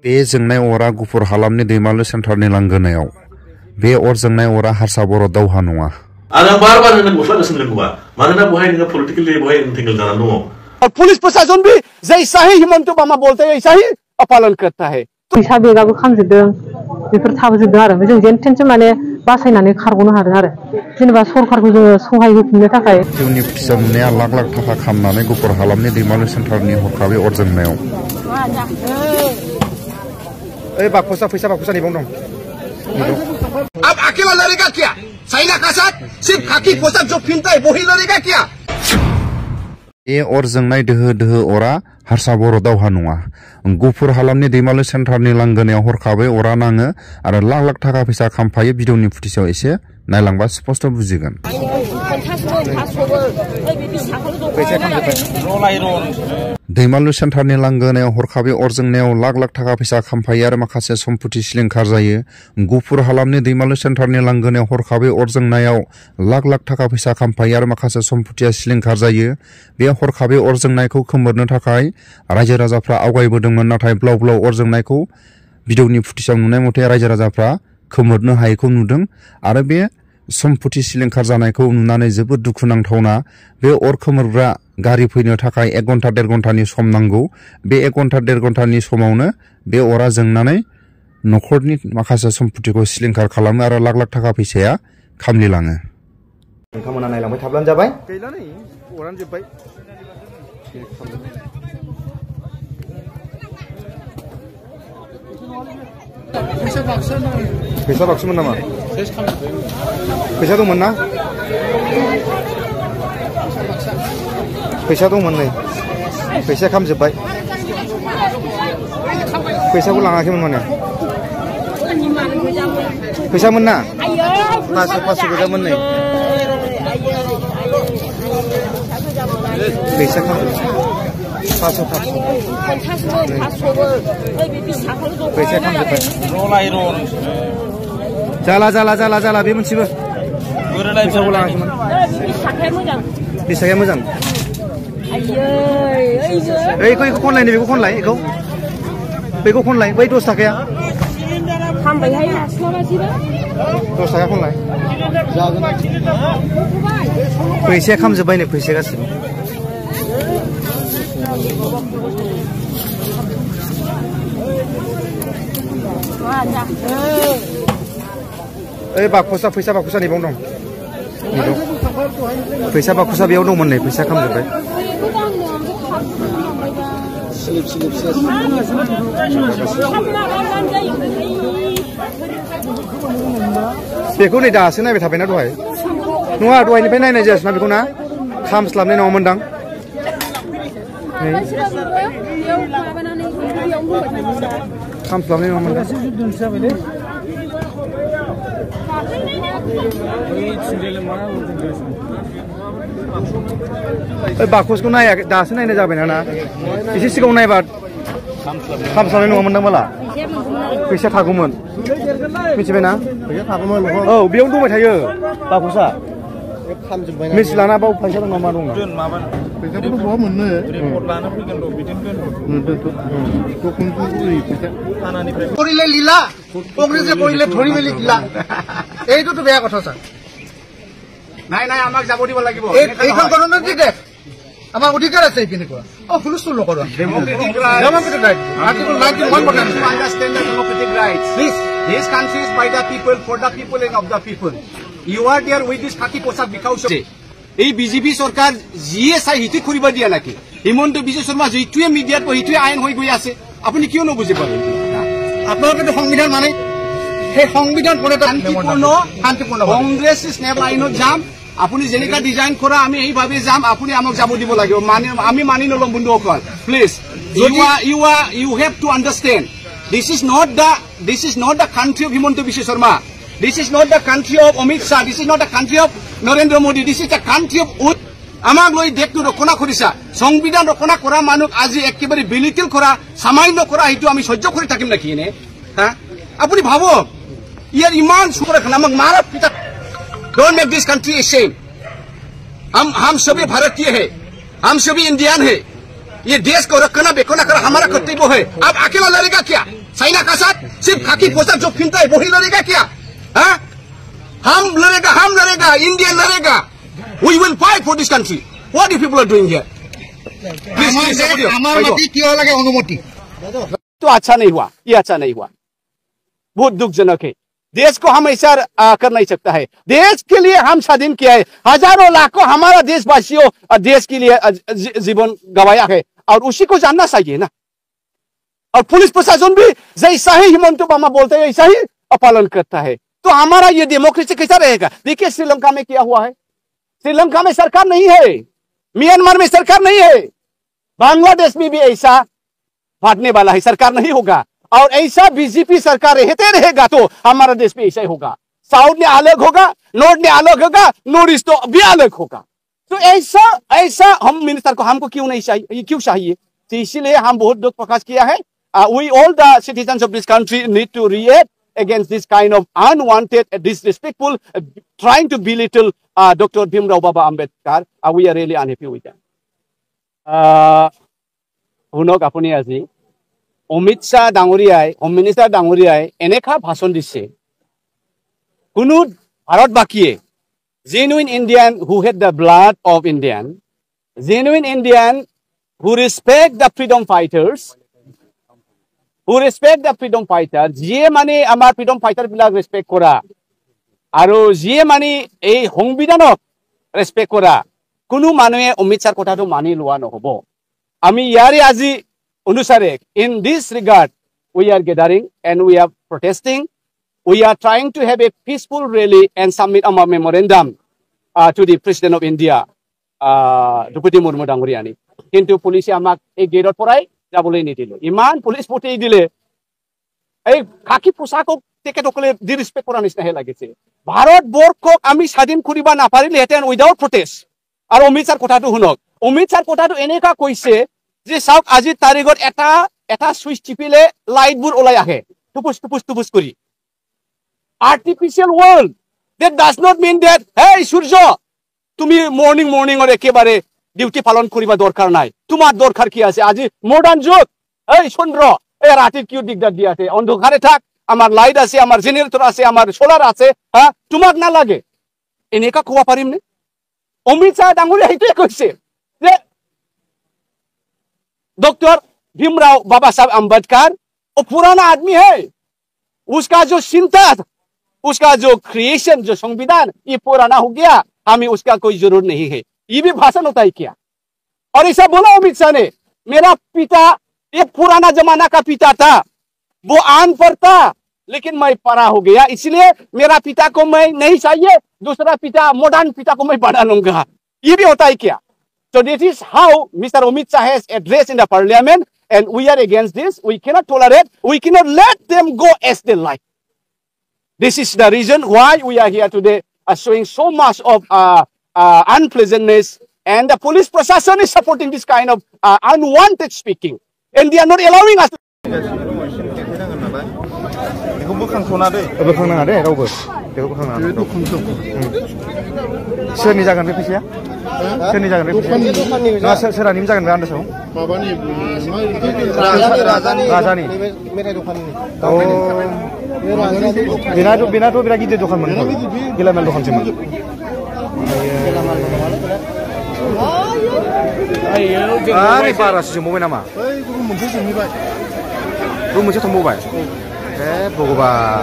बे जोंनाय अरा गुफुर हालामनि दैमालु सेन्टारनि लांगोनायाव बे अर जोंनाय अरा हारसा बर' दावहा नङा। आं बार-बार नोंनो गस्ला गोसोम रोंगौबा मानोना बहाय नोङो पलिटिकली बहाय इंटेंगल जाना दङ। और पुलिस प्रशासन भी जैसा ही हिमंत बामा बोलते हैं ऐसा ही पालन करता है। फैसा बेगाबो खामजोबदों बेफोर थाबोजोबदों आरो जों जेन थेनसो माने बासायनानै खारग'नो हादों आरो जेनेबा सरखारखौ जोङो सहाय होफिननो थाखाय जिउनि फैसा नुनाया लाख लाख थाखा खामनानै गुफुर हालामनि दैमालु सेन्टारनि हरखाबै अर जोंनायाव ए बाकसा फैसा बाकसा निबाव दं। अब अकेला लड़ेगा क्या? चाइना का साथ सिर्फ खाकी पोशाक जो पहनता है वही लड़ेगा क्या? बे अर जोंनाय दोहो दोहो अरा हारसा बर' दावहा नङा। गुफुर हालामनि दैमालु सेन्टारनि लांगोनायाव हरखाबै अरा नाङो आरो लाख लाख थाखा फैसा खामफायो। भिडिअनि फुटेजआव एसे नायलांबा स्पष्ट बुजिगोन। दैमालु सेन्टारनि लांगोनायाव हरखाबै अर जोंनायाव लाख लाख थाखा फैसा खामफायो आरो माखासे सम्पति सिलिंखार जायो। गुफुर हालामनि दैमालु सेन्टारनि लांगोनायाव हरखाबै अर जोंनायाव लाख लाख थाखा फैसा खामफायो आरो माखासे सम्पतिया सिलिंखार जायो। बे हरखाबै अर जोंनायखौ खोमोरनो थाखाय रायजो राजाफ्रा आवगायबोदोंमोन, नाथाय ब्लाव ब्लाव अर जोंनायखौ भिडिअनि फुटेजआव नुनाय मथे रायजो राजाफ्रा खोमोरनो हायैखौ नुदों आरो बे सम्पति सिलिंखार जानायखौ नुनानै जोबोद दुखुनांथावना। बे अर खोमोरग्रा गारि फैनो थाखाय 1 घन्टा 1.5 घन्टानि सम नांगौ। बे 1 घन्टा 1.5 घन्टानि समावनो बे अरा जोंनानै न'खरनि माखासे सम्पतिखौ सिलिंखार खालामो आरो लाख लाख थाखा फैसाया खामलिलाङो। नोंथांमोना नायलांबाय थाब्लानो जाबाय। गैला नै अरानो जोब्बाय। फैसा बाक्सुमोन नामा? फैसा दंमोन ना? फैसा दंमोन नै फैसा खामजोब्बाय। फैसाखौ लाङाखैमोन माने फैसामोन ना 500 गोजामोन नै फैसा खामजोब्बाय। 500 फैसा खामजोब्बाय। जाला बे मोनसेबो फैसाखौ लाङाखैमोन। फैसाया मोजां। बेखौ खनलाय बेखौ खनलाय बेखौ खनलाय बै 10 थाखाया 10 थाखा खनलाय। फैसाया खामजोब्बाय नै फैसाया गासिबो। बाकसा फैसा बाकसा निबाव दं। फैसा बाकसा बेयाव दंमोन नै फैसा खामजोब्बाय। बेखौ नै दासो नायबाय थाबायना दहाय नङा दहायनिफ्राय नायनाय जायासै ना बेखौ ना खामस्लाबनाय नङामोनदां। खामस्लाबनाय नङामोनदां। बाकसखौ नायाखै दासो नायनाय जाबायना ना एसे सिगाङाव नायबा खामस्लाबनाय नङामोनदां माला फैसा थागौमोन मिथिबायना। औ बेयावनो दंबाय थायो बाकसा मिथिलाना बाव फैसा दं नामा दं फैसाखौथ' बहा मोननो কৰিলে লীলা কংগ্ৰেছে কৰিলে ধৰি মেলি দিলা এইটোতো বেয়া কথা স্যার। নাই আমাক যাব দিব লাগিব এইখন গণতান্ত্ৰিক দেশ আমাৰ অধিকাৰ আছে এইখিনি কৰা। হুলস্থুল নকৰা ডেমক্ৰেটিক ৰাইট আৰ্টিকল 91 বৰ্তমান to understand the democratic rights please this country is by the people for the people and of the people. You are there with this খাকি পোচাক বিকাউচ। এই বিজেপি চৰকাৰ যিয়ে চাই হিতে কৰিব দিয়া নাকি হিমন্ত বিশ্ব শৰ্মা যিটোৱে মিডিয়াত সেইটোৱে আইন হৈ গৈ আছে আপুনি কিয় নবুজি পালে? আপোনালোকে সংবিধান মানে সেই সংবিধান শান্তিপূৰ্ণ কংগ্ৰেছ স্নেপ লাইনত যাম। আপুনি যেনেকা ডিজাইন কৰা আমি এইভাৱে যাম আপুনি আমাক যাব দিব লাগিব আমি মানি নল'ম বন্ধুসকল। Please you have to understand this is not the country of Himanta Biswa Sarma. This is not the country of Amit Shah. This is not the country of Narendra Modi. This is the country of wood. আমাক লৈ দেশটো ৰক্ষণা কৰিছা সংবিধান ৰক্ষণা কৰা মানুহ আজি একেবাৰে বিলিটিল কৰা সামান্য কৰা সেইটো আমি সহ্য কৰি থাকিম নেকি এনে? হা আপুনি ভাবক ইয়াৰ ইমান চুকৰ এখন আমাক মাৰা পিতা। Don't make this country a shame. हम सभी भारतीय हैं, हम सभी इंडियन हैं। ये देश को रखना बेखना कर हमारा कर्तव्य है। अब अकेला लड़ेगा क्या? चाइना का साथ सिर्फ खाकी पोशाक जो पहनता है वही लड़ेगा क्या? हाँ? हम लड़ेगा, इंडिया लड़ेगा. We will fight for this country. What you people are doing here? तो अच्छा नहीं हुआ, ये अच्छा नहीं हुआ, बहुत दुखजनक है. देश को हम ऐसा कर नहीं सकता है. देश के लिए हम स्वाधीन किया है, हजारों लाखों हमारा देशवासियों देश के लिए जीवन गवाया है और उसी को जानना चाहिए ना. और पुलिस प्रशासन भी जैसा ही हिमंत बामा बोलते हैं ऐसा ही पालन करता है. तो हमारा ये डेमोक्रेसी कैसा रहेगा? देखिए श्रीलंका में क्या हुआ है. श्रीलंका में सरकार नहीं है, म्यांमार में सरकार नहीं है, बांग्लादेश में भी ऐसा फाटने वाला है, सरकार नहीं होगा. और ऐसा बीजेपी सरकार रहते रहेगा तो हमारा देश भी ऐसा ही होगा. साउथ ने अलग होगा, नॉर्थ ने अलग होगा, नॉर्थ ईस्ट तो भी अलग होगा. तो ऐसा हम मिनिस्टर को हमको क्यों नहीं चाहिए, क्यों चाहिए? तो इसीलिए हम बहुत दुख प्रकाश किया है. We all the citizens of this country need to react against this kind of unwanted, disrespectful, trying to belittle Dr. Bhimrao Baba Ambedkar. We are really unhappy with that. শুনক আপুনি আজি অমিত শাহ ডাঙৰীয়াই, হোম মিনিষ্টাৰ ডাঙৰীয়াই এনেকা ভাষণ দিছে, কোনো ভাৰতবাসীয়ে genuine Indian who had the blood of Indian, genuine Indian who respect the freedom fighters, যিয়ে মানে আমাৰ ফ্ৰীডম ফাইটাৰ বিলাক ৰেসপেক্ট কৰা আৰু যিয়ে মানে এই সংবিধানক ৰেসপেক্ট কৰা কোনো মানুহে অমিত শাহৰ কথাটো মানি লোৱা নহব. আমি ইয়াৰে আজি অনুসাৰে in this regard we are gathering and we are protesting. We are trying to have a peaceful rally and submit our memorandum to the President of India, Drupadi Murmu ডাঙৰীয়ানী. কিন্তু পুলিচে আমাক এই গেটৰ পৰাই যাবলৈ নিদিলে. ইমান পুলিচ পঠিয়াই দিলে, এই খাকি পোছাকক তেখেতসকলে ডিৰেসপেক্ট কৰা নিচিনাহে লাগিছে. ভাৰতবৰ্ষক আমি স্বাধীন কৰিব নাপাৰিলেহেঁতেন উইদাউট প্ৰটেষ্ট. আৰু অমিত শাহৰ কথাটো শুনক, অমিত শাহৰ কথাটো এনেকা কৈছে যে চাওক আজিৰ তাৰিখত এটা সুইচ টিপিলে লাইটবোৰ ওলাই আহে টুপুচ কৰি. Artificial world, that does not mean that hey সূৰ্য তুমি মৰ্নিঙৰ একেবাৰে ডিউটি পালন কৰিবা দৰকাৰ নাই, তোমাৰ দৰকাৰ কি আছে? আজি মডাৰ্ণ যুগ, এই চন্দ্ৰ এই ৰাতিৰ কিয় দিগদাৰ দি আছে? অন্ধকাৰে থাক, আমাৰ লাইট আছে, আমাৰ জেনেৰেটৰ আছে, আমাৰ সোলাৰ আছে, হা তোমাক নালাগে? এনেকা ক'ব পাৰিম নে? অমিত শাহ ডাঙৰীয়া সেইটোৱে কৈছে যে डॉक्टर भीमराव बाबा साहब अम्बेडकर वो पुराना आदमी है, उसका जो चिंता, उसका जो क्रिएशन, जो संविधान ये पुराना हो गया, हमें उसका कोई जरूरत नहीं है. ये भी भाषण होता है क्या? और ऐसा बोला अमित शाह ने, मेरा पिता ये पुराना जमाना का पिता था, वो अनपढ़ था लेकिन मैं पढ़ा हो गया, इसलिए मेरा पिता को मैं नहीं चाहिए, दूसरा पिता मॉडर्न पिता को मैं बढ़ा लूंगा. ये भी होता है क्या? So this is how Mr. Amit Shah has addressed in the parliament, and we are against this. We cannot tolerate, we cannot let them go as they like. This is the reason why we are here today, showing so much of unpleasantness, and the police procession is supporting this kind of unwanted speaking, and they are not allowing us to. सोरनि जागोन बे फैसाया? सोरनि जागोन बे फैसाया? नङा सोरानिम जागोन बे आन्दासाव? माबानि राजानि मेथाइ दखाननि। बेनाथ' बिराद गिदिर दखानमोन, गेलामाल दखानसोमोन. आरे बारासो जोंबावबाय नामा? रुम मोनसे थांबावबाय? ए भगबान,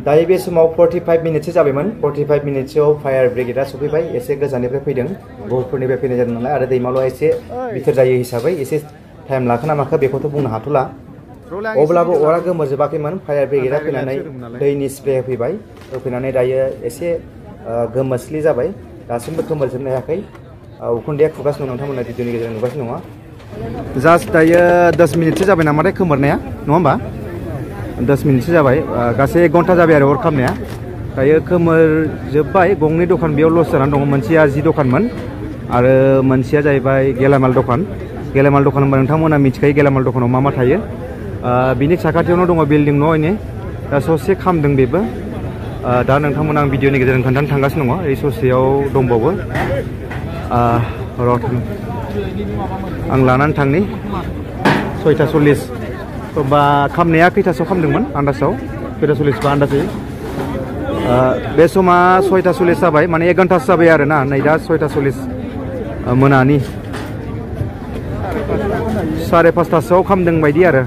दायो बे समाव 45 मिनिटसो जाबायमोन. 45 मिनिटसोआव फायार ब्रिगेडआ सफैबाय. एसे गोजाननिफ्राय फैदों, गहपुरनिफ्राय फैनाय जादों नालाय, आरो दैमालुआ एसे बिथोर जायो हिसाबै एसे टाइम लाखोना माखो बेखौथ' बुंनो हाथ'ला. अब्लाबो अरा गोमोरजोबाखैमोन. फायार ब्रिगेडआ फैनानै दैनि स्प्रे होफैबाय. होफैनानै दायो एसे गोमोस्लि जाबाय. दासिमबो खोमोरजोबनो हायाखै. उखुन्दैया खुगासिनो दं, नोंथांमोना भिडिअनि गेजेरजों नुगासिनो दङ. जास्ट दायो 10 मिनिटसो जाबाय नामाथाय खोमोरनाया, नङा होमबा? 10 मिनिटसो जाबाय. गासै 1 घन्टा जाबाय आरो अर खामनाया. दायो खोमोरजोब्बाय. गंनै दखान बेयाव लस जानानै दङ. मोनसेया जि दखानमोन आरो मोनसेया जाहैबाय गेलामाल दखान. गेलामाल दखान होनबा नोंथांमोना मिथिखायो गेलामाल दखानाव मा मा थायो. बिनि साखाथियावनो दङ बिल्डिं न', दा ससे खामदों बेबो. दा नोंथांमोन आं भिडिअनि गेजेरजों खोन्थानो थांगासिनो दङ ओइ ससेयाव दंबावो र' आं लानानै थांनि 6:40 बा खामनाया खैथासोआव खामदोंमोन आन्दाजाव 6:40 बा आन्दाजै बे समा 6:40 जाबाय माने 1 घन्टासो जाबाय आरो ना नै दा 6:40 मोनानि 5:30सोआव खामदों बायदि आरो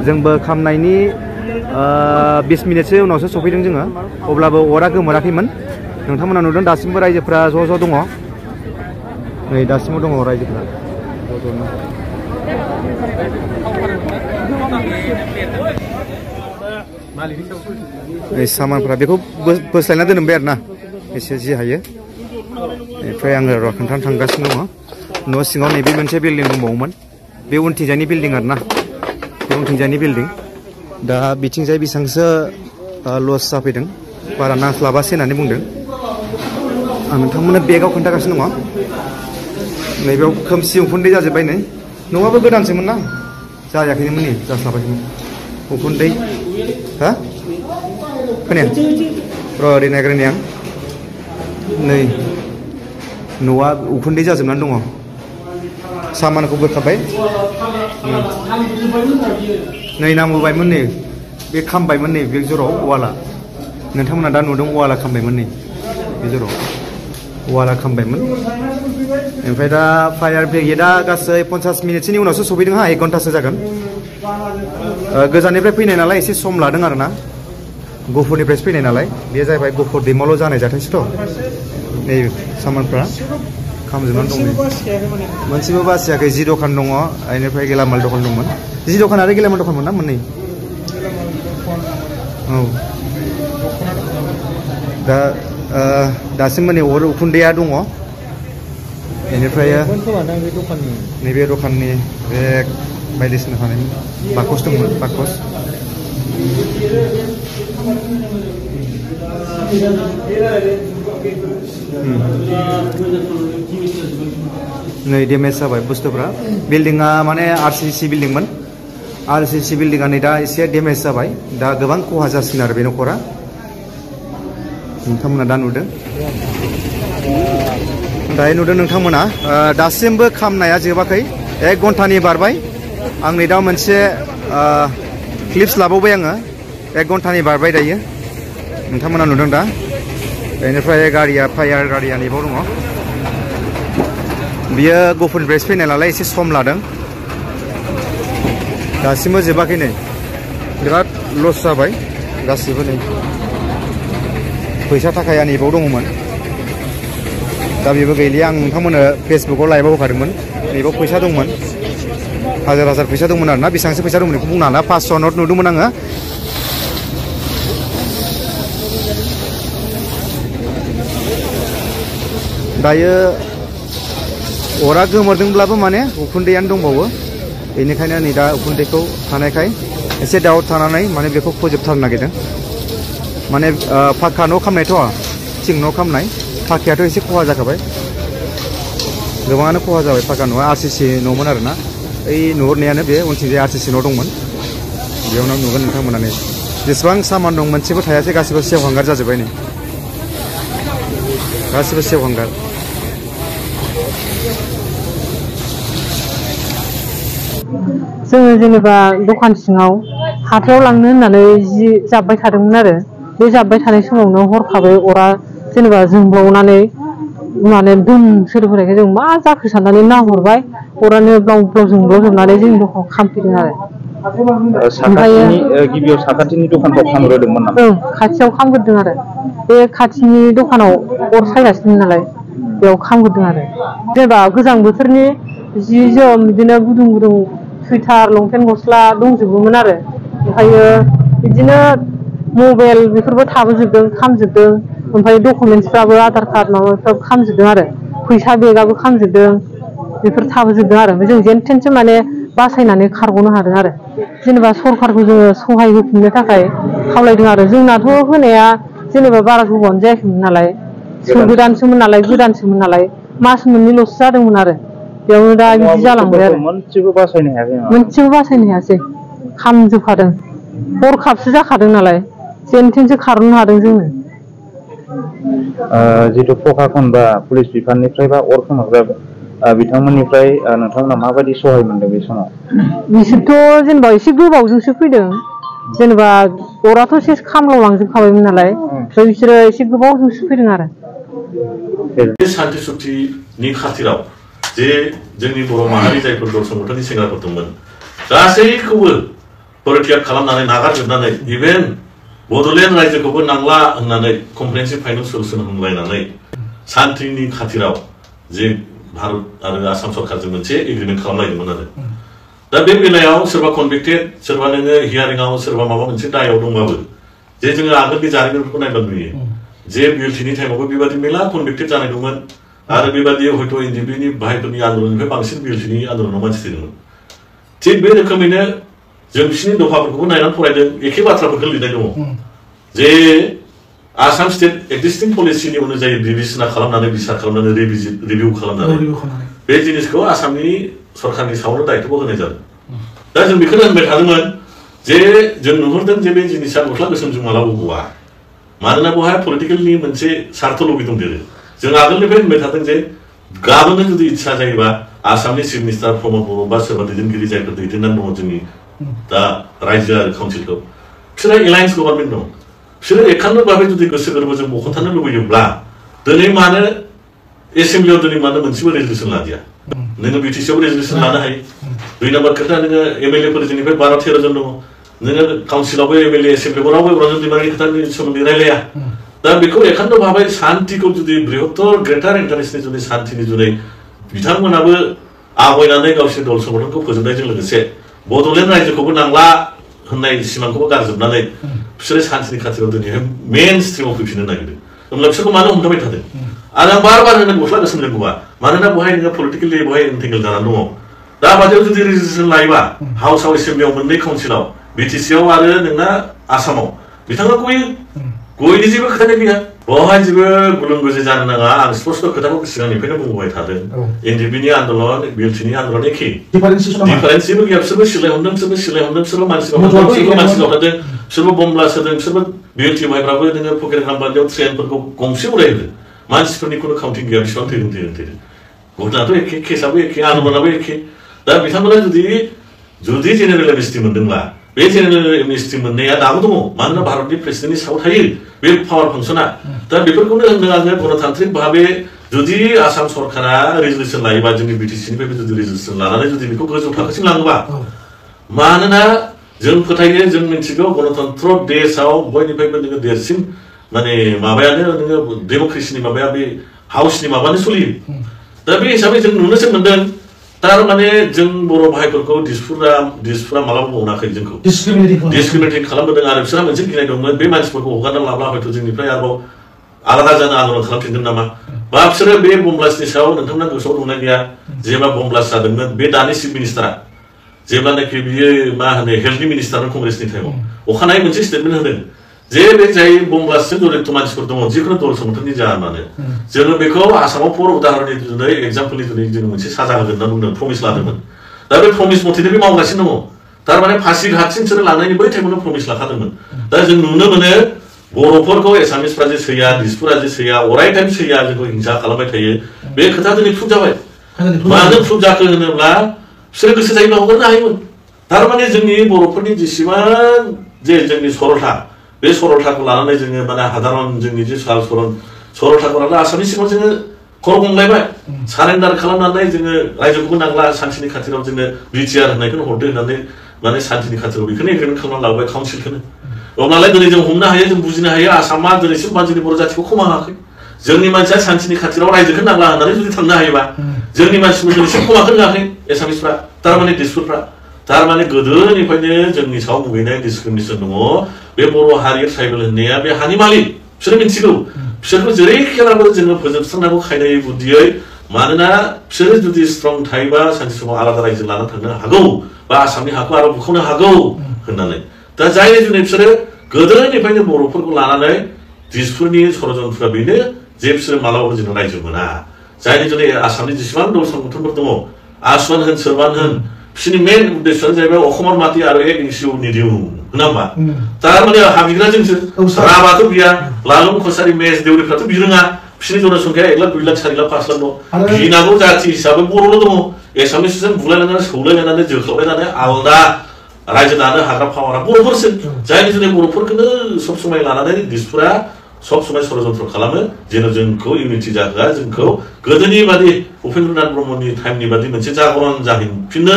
जोंबो खामनायनि 20 मिनिटसो उनावसो सफैदों जोङो अब्लाबो अरा गोमोराखैमोन नोंथांमोना नुदों दासिमबो रायजोफ्रा ज' दङ नै दासिमबो दङ रायजोफ्रा ज'नो सामानफ्रा बेखौ बोस्लायना दोनबाय आरो ना एसे जि हायो ओमफ्राय आङो र' खोन्थानो थांगासिनो दङ न' सिङाव नैबे मोनसे बिल्डिं दंबावोमोन बे उनथिंजायनि बिल्डिं आरो ना बे उनथिंजायनि बिल्डिं दा बिथिंजाय बेसेबांसो लस जाफैदों बारा नांस्लाबासै होननानै बुंदों आं नोंथांमोननो बेगाव खोन्थागासिनो दङ नैबेयाव खोमसि उखुन्दै जाजोब्बाय नै न'आबो गोदानसोमोन ना जायाखैनोमोन नै जास्लाबाखैमोन उखुन्दै हा खोनाया र' ओरै नायग्रोनि आं नै न'आ उखुन्दै जाजोबनानै दङ सामानखौ बोखाबाय नै नांबोबायमोन नै बे खामबायमोन नै बे जराव वाला नोंथांमोना दा नुदों वाला खामबायमोन नै बे जराव वाला खामबायमोन ओमफ्राय दा फायार ब्रिगेडआ गासै 50 मिनिटसोनि उनावसो सफैदों हा 1 घन्टासो जागोन गोजाननिफ्राय फैनाय नालाय एसे सम लादों आरो ना गफुरनिफ्रायसो फैनाय नालाय बेयो जाहैबाय गफुर दैमाल' जानाय जाथायसोथ' नै सामानफ्रा खामजोबनानै दं मोनसेबो बासियाखै जि दखान दङ बेनिफ्राय गेलामाल दखान दंमोन जि दखान आरो गेलामाल दखान मोन ना मोननै औ दा दासिमबो नै अर उखुन्दैया दङ बेनिफ्राय नैबे दखाननि बे बायदिसिना थानाय बाकस दंमोन बाकस नै डेमेज जाबाय बुस्थुफ्रा बिल्डिंआ माने आरसिसि बिल्डिंमोन आरसिसि बिल्डिंआ नै दा एसे डेमेज जाबाय दा गोबां खहा जासिगोन आरो बे न'खरा नोंथांमोना दा नुदों दायो नुदों नोंथांमोना दासिमबो खामनाया जोबाखै 1 घन्टानि बारबाय आं नै दा मोनसे क्लिप्स लाबावबाय आङो 1 घन्टानि बारबाय दायो नोंथांमोना नुदों दा बेनिफ्राय गारिया फायार गारिया नैबाव दङ बियो गफुरनिफ्रायसो फैनाय नालाय एसे सम लादों दासिमबो जोबाखै नै बिराद लस जाबाय गासिबो नै फैसा थाखाया नैबाव दङमोन दा बेबो गैलिया आं नोंथांमोननो फेसबुकाव लाइभआव होखादोंमोन नैबाव फैसा दंमोन हाजार फैसा दंमोन आरोना बेसेबांसो फैसा दंमोन बेखौ बुंनो हाला 500 नट नुदोंमोन आङो दायो अरा गोमोरदोंब्लाबो माने उखुन्दैयानो दंबावो बेनिखायनो नै दा उखुन्दैखौ थानायखाय एसे दाउट थानानै माने बेखौ फोजोबथारनो नागिरदों माने फाक्का न' खामनायथ' थिं न' खामनाय फाक्कायाथ' एसे खहा जाखाबाय गोबाङानो खहा जाबाय फाक्का न'आ आरसिसि न'मोन आरोना ओइ नुहुरनायानो बे उनथिंजाय आरसिसि न' दंमोन बेयावनो नुगोन नोंथांमोना नै जेसेबां सामान दं मोनसेबो थायासै गासिबो सेवहांगार जाजोब्बाय नै गासिबो सेवहांगार जोङो जेनेबा दखान सिङाव हाथायाव लांनो होननानै जि जाब्बाय थादोंमोन आरो बे जाब्बाय थानाय समावनो हरखाबै अरा जेनेबा जोंब्लावनानै माने दुम सोदोब होनायखाय जों मा जाखो साननानै नाहरबाय अरानो ब्लाव ब्लाव जोंब्लावजोबनानै जोंनि दखानाव खामफैदों आरो गिबियाव साखाथिनि दखानखौ खामग्रोदोंमोन नामा? खाथियाव खामग्रोदों आरो बे खाथिनि दखानाव अर सायगासिनो नालाय बेयाव खामग्रोदों आरो जेनेबा गोजां बोथोरनि जि जोम बिदिनो गुदुं गुदुं सुइटार लंपेन्ट गस्ला दंजोबोमोन आरो ओमफ्रायो बिदिनो मबाइल बेफोरबो थाबोजोबदों खामजोबदों ओमफ्राय डकुमेन्टसफ्राबो आधार कार्ड माबाफ्राबो खामजोबदों आरो फैसा बेगआबो खामजोबदों बेफोर थाबोजोबदों आरो ओमफ्राय जों जेन थेनसो माने बासायनानै खारग'नो हादों आरो जेनेबा सरखारखौ जोङो सहाय होफिननो थाखाय खावलायदों आरो जोंनाथ' होनाया जेनेबा बारा गोबावानो जायाखैमोन नालाय गोदानसोमोन नालाय मास मोननैल'सो जादोंमोन आरो बेयावनो दा बिदि जालांबाय आरो मोनसेबो बासायनो हायासै खामजोबखादों हरखाबसो जाखादों नालाय जेनथेनसो खारनो हादों जोङो। जितु प्रशासन बा पुलिस बिफाननिफ्राय बा अर खोमोरग्रा बिथांमोननिफ्राय नोंथांमोना माबायदि सहाय मोनदों बे समाव? बिसोरथ' जेनेबा एसे गोबावजोंसो फैदों, जेनेबा अराथ' सेस खामलावलांजोबखाबायमोन नालाय, ओमफ्राय बिसोरो एसे गोबावजोंसो फैदों आरो। सान्ति सुक्तिनि खाथिराव जे जोंनि बर' माहारि जायफोर दर्शन बोथोरनि सेंग्राफोर दंमोन गासैखौबो परित्याग खालामनानै नागारजोबनानै इभेन बड'लेण्ड रायजोखौबो नांला होननानै कमप्रेहेन्सिभ फाइनाल सल्युसन होनलायनानै सान्तिनि खाथिराव जे भारत आरो आसाम सरकारजों मोनसे एग्रिमेन्ट खालामलायदोंमोन आरो। दा बे बेलायाव सोरबा कनभिक्टेड, सोरबा नोङो हियारिंआव सोरबा माबा मोनसे दायाव दंबाबो जे जोङो आगोलनि जारिमिनफोरखौ नायबा नुयो जे बिएलटिनि टाइमावबो बेबादि मेला कनभिक्टेड जानाय दंमोन आरो बेबादि हयथ' एनडिएफबिनि बाहायफोरनि आन्दलननिफ्राय बांसिन बिएलटिनि आन्दलनाव मानसि थैदोंमोन। थिग बे रोखोमैनो जों बिसिनि दफाफोरखौबो नायनानै फरायदों, एखे बाथ्राफोरखौ लिरनाय दङ जे आसाम स्टेट एक्जिस्टिं पलिसिनि अनुजायै बिबिचना खालामनानै बिसार खालामनानै रिभिउ खालामनानै बे जिनिसखौ आसामनि सरकारनि सायावनो दायित्वखौ होनाय जादों। दा जों बेखौनो होनबाय थादोंमोन जे जों नुहुरदों जे बे जिनिसा गस्ला गोसोमजों मालाबा गवा, मानोना बेवहाय पलिटिकेलनि मोनसे सार्थ लबि दंदेरो। जों आगोलनिफ्राय होनबाय थादों जे गाबोननो जुदि इच्छा जायोबा आसामनि चिफ मिनिस्टार प्रमद बर' बा सोरबा दैदेनगिरि जायफोर दैदेननानै दङ जोंनि दा रायजो आरो काउन्सिलखौ, बिसोरहा एलायन्स गभर्नमेन्ट दं, बिसोरो एकान्त भाबै जुदि गोसो गोरबोजों मख'थारनो लुबैयोब्ला दिनै मानो एसेम्ब्लियाव दिनै मानो मोनसेबो रेजुलेसन लादिया? नोङो बिटिसिआवबो रेजुलेसन लानो हायो। 2 नम्बर खोथा, नोङो एमएलए फोर जोंनिफ्राय 12-13 जन दङ, नोङो काउन्सिलावबो एमएलए एसेम्ब्लियाव रावबो रन्जन दैमारिनि खोथानि सोमोन्दै रायलाया। दा बेखौ एकान्त भाबै शान्तिखौ जुदि बृहत्तर ग्रेटार इन्टारेस्टनि जुदि शान्तिनि जुनै बिथांमोनाबो आवगायनानै गावसोरनि दल संगठनखौ फोजोबनायजों लोगोसे बड'लेण्ड रायजोखौबो नांला होननाय सिमांखौबो गारजोबनानै बिसोरो शान्तिनि खाथियाव दिनैहाय मेन स्ट्रिमाव फैफिननो नागिरदों। होमब्ला बिसोरखौ मानो हमथाबाय थादों? आरो आं बार होनो गस्ला गोसोम जोंखौबा, मानोना बेवहाय नोङो पलिटिकेलि बेवहाय एन्टेंगल जानानै दङ। दा बादियाव जुदि रेजुलेसन लायोबा हाउसआव एसेम्ब्लियाव मोननै काउन्सिलाव बिटिसिआव आरो नोंना आसामाव बिथाङा गयनि जेबो खोथायानो गैया, बेवहाय जेबो गुलुं गुजि जानो नाङा। आं स्पष्ट खोथाखौ सिगांनिफ्रायनो बुंबाय थादों, एनडिएफबिनि आन्दलन बिएलटिनि आन्दलन एखे, डिफारेन्स जेबो गैया। बिसोरबो सिलाय हमदों, बिसोरबो मानसि गावथारदों, बिसोरबो बम ब्लास्ट होदों, बिसोरबो बिएलटि भाइफ्राबो नोङो फकिरगाम बादियाव ट्रेनफोरखौ गंसे उड़ायहोदों, मानसिफोरनि खुनु काउन्टिं गैया बेसेबां थैदों। घटनायाथ' एखे, केसआबो एखे, आन्दलनाबो एखे। दा बिथांमोना जुदि जेनेरेल एमनेस्टि मोनदोंब्ला बे जेनेरेल एमनेस्टि मोननाया दाबो दङ, मानोना भारतनि प्रेसिडेन्टनि सायाव थायो बे पावार फांसना। दा बेफोरखौनो होनदों आङो गणतान्त्रिक भाबै जुदि आसाम सरकारा रेजुलेसन लायोबा, जोंनि बिटिसिनिफ्रायबो जुदि रेजुलेसन लानानै जुदि बेखौ गोजौ थाखोसिम लाङोबा, मानोना जों फोथायो, जों मिथिगौ गणतन्त्र देशआव बयनिफ्रायबो नोङो देरसिन माने माबायानो नोङो डेम'क्रेसिनि माबाया बे हाउसनि माबानो सोलियो। दा बे हिसाबै जों नुनोसो मोनदों थारमाने जों बर' भाइफोरखौ दिसपुरा मालाबा मोनाखै, जोंखौ डिसक्रिमिनेटिं खालामबोदों आरो बिसोरहा मोनसे गिनाय दंमोन बे मानसिफोरखौ हगारना लाब्ला हयथ' जोंनिफ्राय आरोबाव आलादा जानो आन्दलन खालामफिनगोन नामा, बा बिसोरो बे बम ब्लास्टनि सायाव नोंथांमोना गोसोआव दंना गैया? जेब्ला बम ब्लास्ट जादोंमोन बे दानि चिफ मिनिस्टारा जेब्लानाखि बियो मा होनो हेल्थनि मिनिस्टारमोन कंग्रेसनि टाइमाव, अखानायै मोनसे स्टेटमेन्ट होदों जे बे जाय बम ब्लास्टजों जड़ित मानसिफोर दङ, जिखुनु दल संगठननि जाया मानो, जोङो बेखौ आसामाव फर उदाहरननि जुनै एग्जाम्पलनि जुनै जों मोनसे साजा होगोन होनना बुंदों, प्रमिस लादोंमोन। दा बे प्रमिस मथेनो बे मावगासिनो दङ। थारमाने फासि घाटसिम बिसोरो लांनायनि बै टाइमावनो प्रमिस लाखादोंमोन। दा जों नुनो मोनो बर'फोरखौ एसामिसफ्रा जे सैया, दिसपुरा जे सैया, अराय टाइम सैया, जोंखौ हिंसा खालामबाय थायो, बे खोथा दिनै प्रुभ जाबाय। मानो प्रुभ जाखो होनोब्ला बिसोरो गोसो जायोब्ला हगारनो हायोमोन। थारमाने जोंनि बर'फोरनि जेसेबां जे जोंनि सरलथा, बे सरलथाखौ लानानै जोङो माने हादारन जोंनि जे सरलथाखौ लानानै आसामनि सिङाव जोङो खर' गंलायबाय, सारेन्डार खालामनानै जोङो रायजोखौबो नांला, सान्तिनि खाथिराव जोङो बिटिआर होननायखौनो हरदो होननानै माने सान्तिनि खाथिराव बेखौनो एग्रिमेन्ट खालामनानै लाबोबाय काउन्सिलखौनो। अब्लालाय दिनै जों हमनो हायो, जों बुजिनो हायो आसामा दिनैसिम जोंनि बर' जाथिखौ खोमायाखै। जोंनि मानसिया सान्तिनि खाथिराव रायजोखौ नांला होननानै जुदि थांनो हायोबा, जोंनि मानसिफोर दिनैसिम खोमाखौ होआखै एसामिसफ्रा, थारमाने दिसपुरफ्रा। थारमाने गोदोनिफ्रायनो जोंनि सायाव मुगैनाय डिसक्रिमिनेसन दङ। बे बर' हारि ट्राइबेल होननाया बे हानि मालिक, बिसोरो मिथिगौ। बिसोरखौ जेरैखियाबो जोङो फोजोबस्रांनांगौ खायदायै बुद्धियै, मानोना बिसोरो जुदि स्ट्रं थायोबा सानसे समाव आलादा रायजो लाना थांनो हागौ, बा आसामनि हाखौ आरो बुखावनो हागौ होननानै। दा जायनि जुनै बिसोरो गोदोनिफ्रायनो बर'फोरखौ लानानै दिसपुरनि षड़यन्त्रआ बेनो जे बिसोरो मालाबाबो जों रायजो मोना। जायनि जुनै आसामनि जेसेबां दल संगठनफोर दङ, आसुवान होन सोरबान होन, बिसोरनि मेन उद्देश्यआनो जाहैबाय अखमर माटि आरो एक इन्सिउ निदिउ। होना होमबा थारमाने हा बिग्रा जोंसो राबाथ' गैया लालुं कसारि मेस देउरिफ्राथ' बिरोङा बिसोरनि जनसंख्या 1 लाख 2 लाख 4 लाख 5 लाख दं गिनांगौ जाथि हिसाबै बर'ल' दङ एसामिसजों बुलायलायनानै सौलायलायनानै जोख्लाबलायनानै आलदा रायजो दानो हाग्रा पावारा बर'फोरसो जायनि जुनै बर'फोरखौनो सब समाय लानानै दिसपुरा सब समय षड़यन्त्र खालामो जेन जोंखौ इउनिटि जाहोआ जोंखौ गोदोनि बादि उपेन्द्रनाथ ब्रह्मनि टाइमनि बादि मोनसे जागरण जाहैफिननो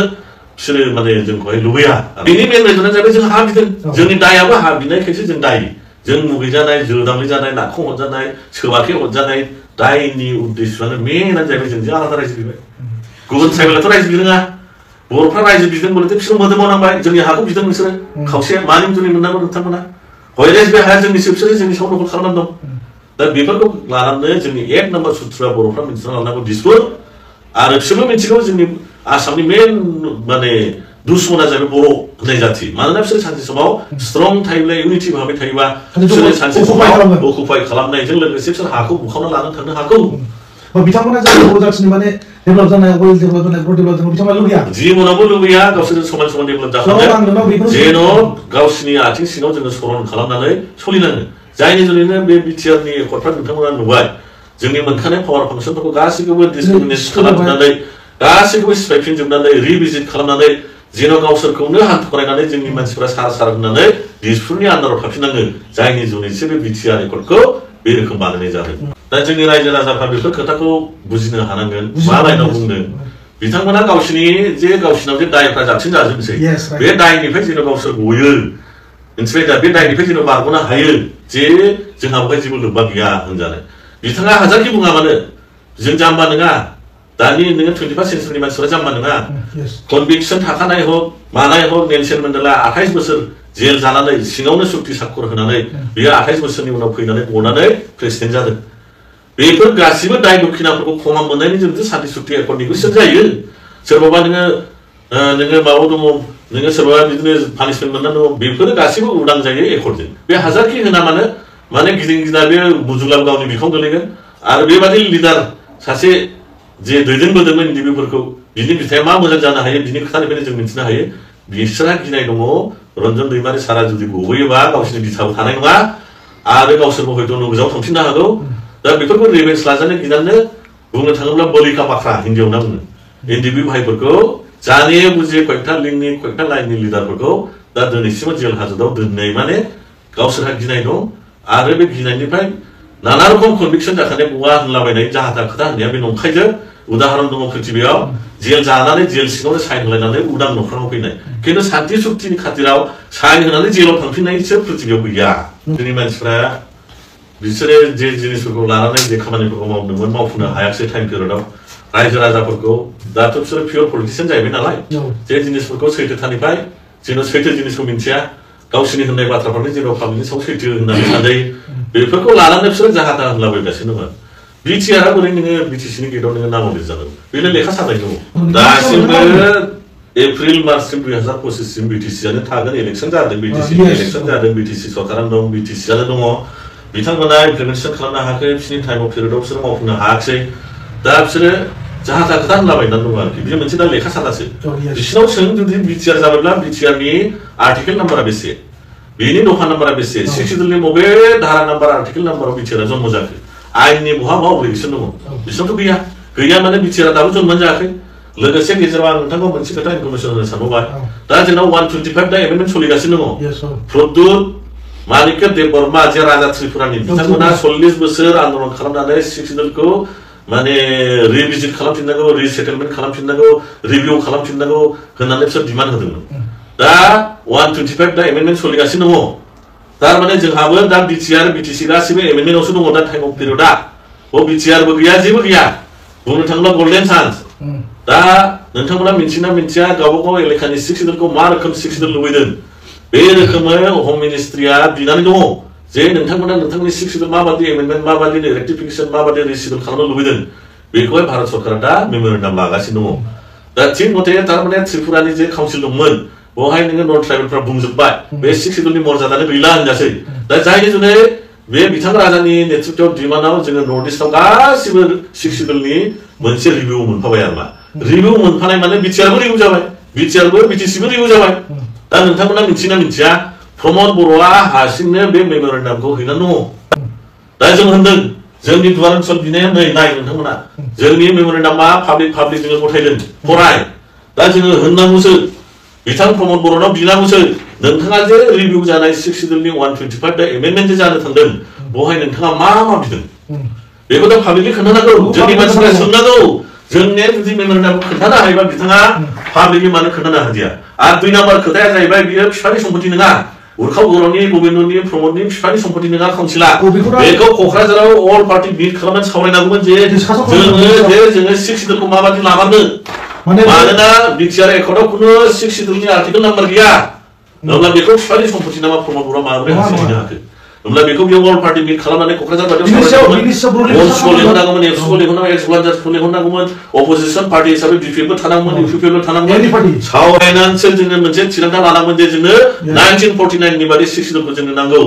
बिसोरो माने जोंखौहाय लुबैया बेनि मेन रिजनआ जाबाय जों हा बिदों जोंनि दायाबो हा बिनायखायसो जों दायो जों मुगैजानाय जोदामै जानाय नाखौ हरजानाय सोबाखै हरजानाय दायनि उद्देश्यआनो मेनआनो जाहैबाय जों जे आलादा रायजो बिबाय गुबुन ट्राइबेलाथ' रायजो बिरोङा बर'फ्रा रायजो बिदों बोलथे बिसोर मोदोमाव नांबाय जोंनि हाखौ बिदों नोंसोरो खावसे मानि जुनै मोननांगौ नोंथांमोना हयरेस बे हाया जोंनिसो बिसोरो जोंनि सायाव दखल खालामनानै दं दा बेफोरखौ लानानै जोंनि 1 नम्बर सुथुरा बर'फ्रा मिथिना लानांगौ दिसपुर आरो बिसोरबो मिथिगौ जोंनि आसामनि मेन माने दुश्मना जाबाय बर' होननाय जाथि मानोना बिसोर सानसे समाव स्ट्रं थायोब्ला इउनिटि भाबै थायोबा बिसोरो सानसे समाव अकुपाइ खालामनायजों लोगोसे बिसोर हाखौ बुखावना लानो थांनो हागौ बिथांमोना जाय बर' जाथिनि माने डेभेलप जानाय वेल डेभेलप जानाय ग्र' डेभेलप जानाय बिथांमोना लुबैया जिबनावबो लुबैया गावसोर समान समान डेभेलप जाखांनो जेन' गावसिनि आथिं सिङाव जोङो सरन खालामनानै सोलिनाङो जायनि जुनैनो बे बिटिआरनि एकर्डफ्रा नोंथांमोना नुबाय जोंनि मोनखानाय पावार फांसनफोरखौ गासैखौबो डिसक्रिमिनेट खालामजोबनानै गासैखौबो सिफायफिनजोबनानै रिभिजिट खालामनानै जेन' गावसोरखौनो हान्थु खरायनानै जोंनि मानसिफोरा सार होननानै दिसपुरनि आन्दाराव थाफिननाङो जायनि जुनैसो बे बिटिआर एकर्डखौ बे रोखोम बानायनाय जादों दा जोंनि रायजो राजाफ्रा बेफोर खोथाखौ बुजिनो हानांगोन मा लाइनाव बुंदों बिथांमोना गावसिनि जे गावसिनाव जे दायफ्रा जाबसिन जाजोबनोसै बे दायनिफ्राय जेन' गावसोर गयो मिथिबाय दा बे दायनिफ्राय जेन' बारग'नो हायो जे जोंहा बेवहाय जेबो लोब्बा गैया होनजानो बिथाङा हाजारखि बुङा मानो जों जाम्बा नङा दानि नोङो 21 सेन्चुरिनि मानसिफोरा जाम्बा नङा कनभिक्सन थाखानाय हक मानाय हक नेलसन मेन्डेला 28 बोसोर जेल जानानै सिङावनो सुक्ति साक्कर होनानै बेयो 28 बोसोरनि उनाव फैनानै गनानै प्रेसिडेन्ट जादों बेफोर गासिबो दाय दक्षिणाफोरखौ खमा मोननायनि जोंसो शान्ति सुक्ति एकर्डनि कुइसन जायो सोरबाबा नोङो माबाव दङ नोङो सोरबाबा बिदिनो पानिशमेन्ट मोननानै दङ बेफोरो गासिबो उदां जायो एकर्डजों बे हाजारखि होना माने गिदिं गिदा बे बुजुलाम गावनि बिखाव गोलैगोन आरो बेबादि लिडार सासे जे दैदेनबोदोंमोन इन्डिभिफोरखौ बिनि बिथाया मा मोजां जानो हायो बिनि खोथानिफ्रायनो जों मिथिनो हायो बिसोरहा गिनाय दङ रन्जन दैमारि सारा जुदि गबोयोबा गावसिनि बिथाबो थानाय नङा आरो गावसोरबो हयथ' नोगोजाव थांफिननो हागौ दा बेफोरखौ रिभेन्स लाजानो गिनानै बुंनो थाङोब्ला बलिका बाख्रा हिन्दीयाव ना बुङो इन्डिभि भाइफोरखौ जाने बुजिए कयथा लिंकनि कयथा लाइननि लिडारफोरखौ दा दिनैसिम जेल हाजतआव दोननाय माने गावसोरहा गिनाय दं आरो बे गिनायनिफ्राय नाना रखम कनभिक्सन जाखानाय बुङा होनलाबायनाय जाहाथा खोथा होननाया बे नंखायजों उदाहरन दङ पृथिबियाव जेल जानानै जेल सिङावनो साइन होलायनानै उदां न'खराव फैनाय खिन्थु शान्ति सुक्तिनि खाथिराव साइन होनानै जेलाव थांफिननायसो पृथिबियाव गैया जोंनि मानसिफ्रा बिसोरो जे जिनिसफोरखौ लानानै जे खामानिफोरखौ मावदोंमोन मावफुंनो हायाखिसै टाइम पिरियडआव रायजो राजाफोरखौ दाथ' बिसोरो पियर पलिटिशियान जाहैबाय नालाय जे जिनिसफोरखौ सैथोथानिफ्राय जेन' सैथो जिनिसखौ मिन्थिया गावसिनि होननाय बाथ्राफोरनि जेराव पाब्लिकनि सायाव सैथो होननानै सानजायो बेफोरखौ लानानै बिसोरो जाहाथा होनलाबायगासिनो दङ बिटिआरआ बोरै नोङो बिटिसिनि गेटआव नोङो नामाव लिरजागोन बेनो लेखा साजाय दङ दासिमबो एप्रिल मार्चसिम 2025 सिम बिटिसिआनो थागोन इलेक्सन जादों बिटिसिनि इलेक्सन जादों बिटिसि सरकारानो दं बिटिसिआनो दङ बिथांमोना इमप्लिमेन्टेसन खालामनो हायाखै बिसोरनि टाइम अफ पिरियडआव बिसोर मावफुंनो हायाखै दा बिसोरो जाहाथा खोथा होनलाबायनानै दङ आरोखि बेयो मोनसे दा लेखा सादासो बिसोरनाव सों जुदि बिटिआर जाबायब्ला बिटिआरनि आर्टिकेल नाम्बारा बेसे बेनि दफा नाम्बारा बेसे सिक्सटिडुलनि बबे धारा नाम्बार आर्टिकेल नाम्बाराव बिटिआरआ जन्म जाखो आइननि बहा अब्लिगेसन दङ बिसोरथ' गैया माने बिटिआरआ दाबो जन्म जायाखै लोगोसे गेजेराव आं नोंथांखौ मोनसे खोथा इनफरमेसन होनो सानबावबाय दा जोंनाव 125 दा एमेन्डमेन्ट सोलिगासिनो दङ प्रद्युत मानिक्य देब बर्मा जे राजा त्रिपुरानि बिथांमोना 40 बोसोर आन्दोलन खालामनानै सिक्सटिडुलखौ माने रिभिजिट खालामफिननांगौ रिसेटलमेन्ट खालामफिननांगौ रिभिउ खालामफिननांगौ होननानै बिसोर डिमान्ड होदोंमोन दा 125 दा एमेन्डमेन्ट सोलिगासिनो दङ तारमाने जोंहाबो दा बिटिआर बिटिसि गासिबो एमेन्डमेन्टआवसो दङ दा टाइम अफ पिरियडआ बिटिआरबो गैया जेबो गैया बुंनो थाङोब्ला गल्डेन चान्स दा नोंथांमोना मिन्थिया गावबा गाव एलेकानि सिक्सटिडुलखौ मा रोखोम सिक्सटिडुल लुबैदों बे रोखोमै हम मिनिस्ट्रिया बिनानै दङ जे नोंथांमोना नोंथांनि सिक्सटिडुल माबादि एमेन्डमेन्ट माबादि रेक्टिफिकेसन माबादि रिसिडुल खालामनो लुबैदों बेखौहाय भारत सरकारा दा मेमोरेन्डाम लागासिनो दङ दा थिग मथे तारमाने त्रिपुरानि जे काउन्सिल दंमोन बेवहाय नोङो नन ट्राइबेलफ्रा बुंजोबबाय बे सिक्सटिडुलनि मर्यादानो गैला होनजासै दा जायनि जुनै बे बिथां राजानि नेतृत्वआव डिमान्डआव जोङो नर्थ इस्टआव गासिबो सिक्सटिडुलनि मोनसे रिभिउ मोनफाबाय आरो मा रिभिउ मोनफानाय माने बिटिआरबो रिभिउ जाबाय बिटिआरबो बिटिसिबो रिभिउ जाबाय दा नोंथांमोना मिथिया प्रमद बर'आ हारसिंनो बे मेम'रेन्डामखौ हैनानै दङ दा जों होनदों जोंनि दुवार ओनसोल बिनाया नै नाय नोंथांमोना जोंनि मेम'रेन्डामा पाब्लिक जोङो गथायदों फराय दा जोङो होननांगौसो बिथां प्रमद बर'नाव बिनांगौसो नोंथाङा जे रिभिउ जानाय 6 सिडुलनि 125 दा एमेन्डमेन्ट जे जानो थांदों बहाय नोंथाङा मा बिदों बेखौ दा पाब्लिकलि खोन्थानांगौ जोंनि मानसिफ्रा सोंनांगौ जोंने जुदि मेम'रेन्डामखौ खोन्थानो हायोबा बिथाङा पाब्लिकलि मानो खोन्थानो हादिया आरो 2 नाम्बार खोथाया जाहैबाय बियो बिफानि सम्पत्ति नङा उरखाव बर'नि गोविन्दनि प्रमदनि बिफानि सम्पत्ति नङा काउन्सिला बेखौ क'क्राझाराव अल पार्टी मिट खालामनानै सावरायनांगौमोन जे जोङो 6 सिडुलखौ माबादि लामारनो मानोना बिटिआर एकर्डआव खुनु 6 सिडुलनि आर्टिकेल नाम्बार गैया अब्ला बेखौ बिफानि सम्पत्ति नामा प्रमद बर'आ माबोरै हासिनो हाखो अब्ला बेखौ बेयाव अल पार्टी मिट खालामनानै क'क्राझार बादियाव लेंहरनांगौमोन एबसुखौ लेंहरनांगौमोन एक्स ब्लान्डार्सखौ लेंहरनांगौमोन अपोजिसन पार्टी हिसाबै बिपिएफबो थानांगौमोन इउपिपिएलबो थानांगौमोन सावरायनानैसो जोङो मोनसे थिरांथा लानांगोन जे जोंनो 1949 नि बादि 6 सिडुलखौ जोंनो नांगौ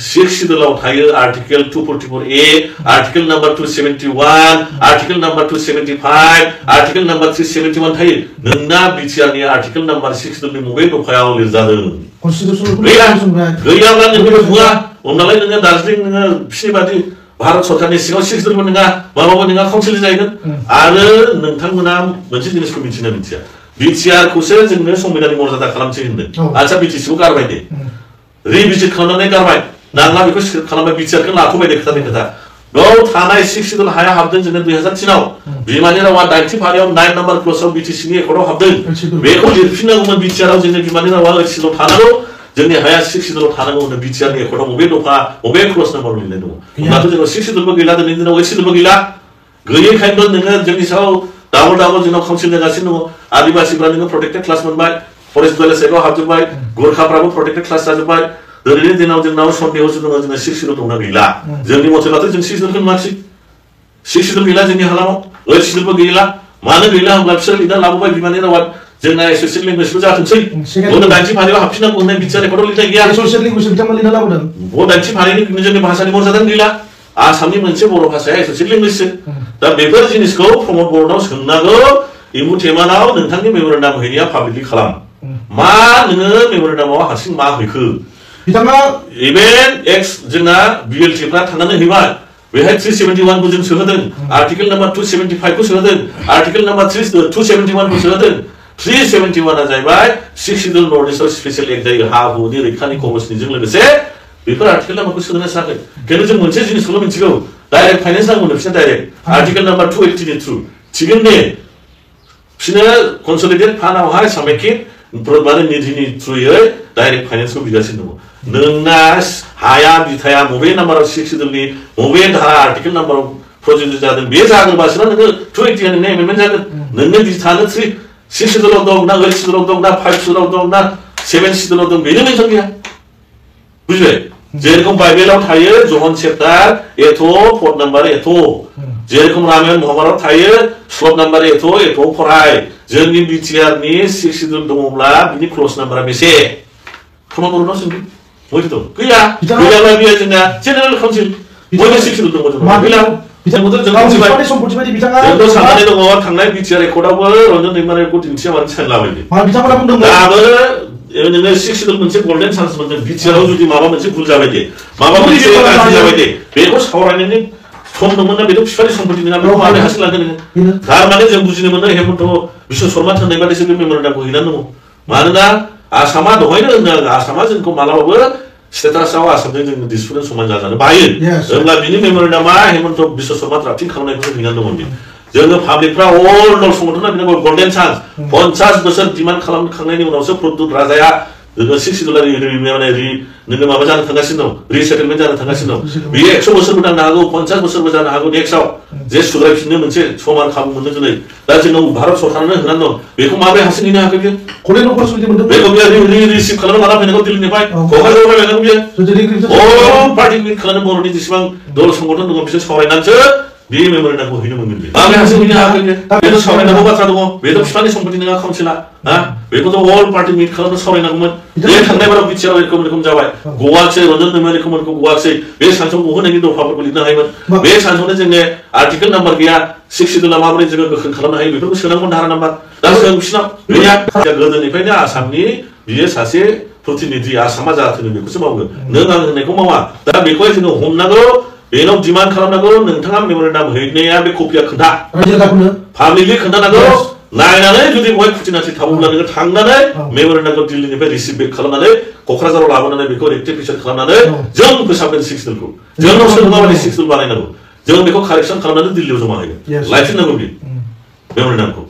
6 सिडुलाव थायो article 244A article number 271 article number 275 article number 371 थायो नोंना बिटिआर नि आर्टिकेल नाम्बार 6 सिडुलनि बबे दफायाव लिरजादों गैयाब्ला नोंनिबो बुङा हमनालाय नोङो दार्जिलिं नोङो बिसिनि बादि भारत सरकारनि सिङाव 6 सिडुलबो नङा माबाबो नङा काउन्सिल जाहैगोन आरो नोंथांमोना मोनसे जिनिसखौ मिथिया बिटिआर खौसो जोंनो संबिधाननि मर्यादा खालामसै होनदों आच्छा बिटिसिखौ गारबाय दे रिभिजिट खालामनानै गारबाय नांला बेखौ खालामबाय बिटिआरखौ लाथ'बाय दे खोथा बेयाव थानाय 6 सिडुल हाया हाबदों जोंनो 2003 आव बिमानि रावा 90 फारियाव 9 नाम्बार क्लसाव बिटिसिनि एकर्डआव हाबदों बेखौ लिरफिननांगौमोन बिटिआरआव जोंनि बिमानि रावा ओइसिलाव थानांगौ जोंनि हाया 6 सिडुलाव थानांगौ होनो बिटिआरनि एकर्डआव बबे दफा बबे क्लस नाम्बार लिरनाय दङ होमब्लाथ' जोंनाव 6 सिडुलबो गैला दिनैनि दिनाव 8 सिडुलबो गैला गैयैखायनो नोङो जोंनि सायाव दाबो जोंनाव काउन्सिल जागासिनो दङ आदिबासिफ्रा नोङो प्रटेक्टेड क्लास मोनबाय फरेस्ट वाइल्ड लाइफआव हाबजोबबाय गोरखाफ्राबो प्रटेक्टेड क्लास जाजोबबाय दिनैनि दिनाव जोंनाव सन्देहसो दङ जोंना 6 सिडुल दंना गैला जोंनि मथेब्लाथ' जों 6 सिडुलखौ नुवाखिसै 6 सिडुल गैला जोंनि हालामाव 8 सिडुलबो गैला मानो गैला होनब्ला बिसोर लिरना लाबोबाय बिमानि रावा जोंना एसोसियेट लेंगुवेजबो जाथोंसै उनाव 90 फारियाव हाबफिननांगौ होननाय बिटिआर एकर्डआव लिरनाय गैया एसोसियेट लेंगुवेज बिथांमोन लिरना लाबोदों 90 फारिनि जोंनि भाषानि मर्यादानो गैला आसामनि मोनसे बर' भाषाया एसोसियेट लेंगुवेजसो दा बेफोर जिनिसखौ प्रमद बर'नाव सोंनांगौ इमु थेमानाव नोंथांनि मेम'रेन्डाम हैनाया पाब्लिकलि खालाम मा नोङो मेम'रेन्डामाव हारसिं मा हैखो बिथाङा इभेन एक्स जोंना बिएलटिफ्रा थांनानै हैबाय बेहाय 371 खौ जों सोहोदों आर्टिकेल नाम्बार 275 खौ सोहोदों आर्टिकेल नाम्बार 271 खौ सोहोदों 371 आ जाहैबाय 6 सिडुल नर्थ इस्टआव स्पेशल एक्ट जायो हा हुनि रैखानि कमिसनजों लोगोसे बेफोर आर्टिकेल नाम्बारखौ सोदोंना सोआखै खिन्थु जों मोनसे जिनिसखौल' मिथिगौ डाइरेक्ट फाइनेन्स नांगौ बिसोरनो डाइरेक्ट आर्टिकेल नाम्बार 280 नि थ्रु थिगैनो दे बिसोरनो कनसलिडेट फान्डआवहाय सामेकित माने निधिनि थ्रुयै डाइरेक्ट फाइनेन्सखौ बिगासिनो दङ नोंना हाया बिथाया बबे नाम्बाराव 6 सिडुलनि बबे धारा आर्टिकेल नाम्बाराव प्रजुडित जादों बे जागोनबासो नोङो 280 नि एमेन्डमेन्ट जागोन नोंनो बिथानो 6 सिडुलाव दं ना 8 सिडुलाव दं ना 5 सिडुलाव दं ना 7 सिडुलाव दं बेनो मेनसन गैया बुझिबाय जेरखम बाइबेलाव थायो जहन चेप्टार एथ' पद नाम्बार एथ' जेरखम रामायण महाभारताव थायो श्लोक नाम्बार एथ' फराय जोंनि बिटिआरनि 6 सिडुल दङब्ला बिनि क्लस नाम्बारा बेसे प्रमद बर'नाव सोंदों बयबो दं गैया गैयाब्ला बियो जोंना जेनेरेल काउन्सिल बयबो 6 सिडुल दङ जोंनाव गैला बिथांमोनथ' जों जोंथ' साननानै दङ थांनाय बिटिआर एकर्डआवबो रन्जन दैमारिखौ दिन्थिया मानो सानलाबाय दाबो नोङो 6 सिडुल मोनसे गल्डेन चान्स मोनदों बिटिआरआव जुदि माबा मोनसे भुल जाबाय दे माबा मोनसे गाज्रि जाबाय दे बेखौ सावरायनायनि सम दंमोन ना बेथ' बिफानि सम्पत्ति नङा बेखौ माबोरै हासिल लांगोन नोङो थारमाने जों बुजिनो मोनो हेमन्त बिश्व शर्मा होननाय बादिसो बे मेम'रेन्डामखौ हैनानै दङ मानोना आसामा दहायनो होनदों आसामा जोंखौ मालाबाबो स्टेटासआव आसामजों जों डिसपुटजों समान जाजानो बायो होमब्ला बिनि मेम'रेन्डामा हेमन्त बिश्व शर्मा द्राफ्टिं खालामनायखौ हैनानै दंमोन जोङो पाब्लिकफ्रा अल दल संगठना बिनो गल्डेन चान्स 50 बोसोर डिमान्ड खालामखांनायनि उनावसो प्रद्युत राजाया जोङो 6 सिडुलार नोङो माबा जानो थांगासिनो दं रिसेटलमेन्ट जानो थांगासिनो दं बियो 100 बोसोरबो जानो हागौ 50 बोसोरबो जानो हागौ नेक्स्टआव जे सुद्रायफिननो मोनसे समान खाबु मोननो दिनै दा जोंनाव भारत सरकारानो होनानै दं बेखौ माबोरै हासिल हैनो हाखो बियो बेखौ बियो रिसिभ खालामनो लाना फैनांगौ दिल्लीनिफ्राय क'क्राझाराव फैनांगौ बियो अल पार्टि मिट खालामनो बर'नि जेसेबां दल संगठन दङ बिसोर सावरायनानैसो बे मेम'रेन्डामखौ हैनो मोनगोन बे माबोरै हासिल हैनो हाखो बेथ' सावरायनांगौ बाथ्रा दङ बेथ' बिफानि सम्पत्ति नङा काउन्सिला बेखौथ' अल पार्टि मिट खालामनो सावरायनांगौमोन बे थांनाय बाराव बिटिआरआव एरखम जाबाय गवाखिसै रन्जन दैमारिखौ गवाखिसै बे सानसुं गहोनायनि दफाफोरखौ लिरनो हायोमोन बे सानसुंनो जोंने आर्टिकेल नाम्बार गैया 6 सिडुला माबोरै जोङो गोख्रों खालामनो हायो बेफोरखौ सोनांगौ धारा नाम्बार दा जों बिसिनाव गैया गोदोनिफ्रायनो आसामनि बियो सासे प्रतिनिधि आसामा जाथों बेखौसो मावगोन नों आं होननायखौ मावा दा बेखौहाय जोङो हमनांगौ बेनाव डिमान्ड खालामनांगौ नोंथाङा मेम'रेन्डाम हैनाया बे कपिया खोन्था पाब्लिकलि खोन्थानांगौ नायनानै जुदि बहाय खुथिनाथि थाबोब्ला नोङो थांनानै मेम'रेन्डामखौ दिल्लीनिफ्राय रिसिभ बेक खालामनानै क'क्राझाराव लाबोनानै बेखौ रेक्टिफिकेसन खालामनानै जों फोसाबगोन 6 बिलखौ जोंनाव सोर माबायदि 6 बिल बानायनांगौ जों बेखौ कारेक्सन खालामनानै दिल्लीयाव जमा होगोन लायफिननांगौ बे मेम'रेन्डामखौ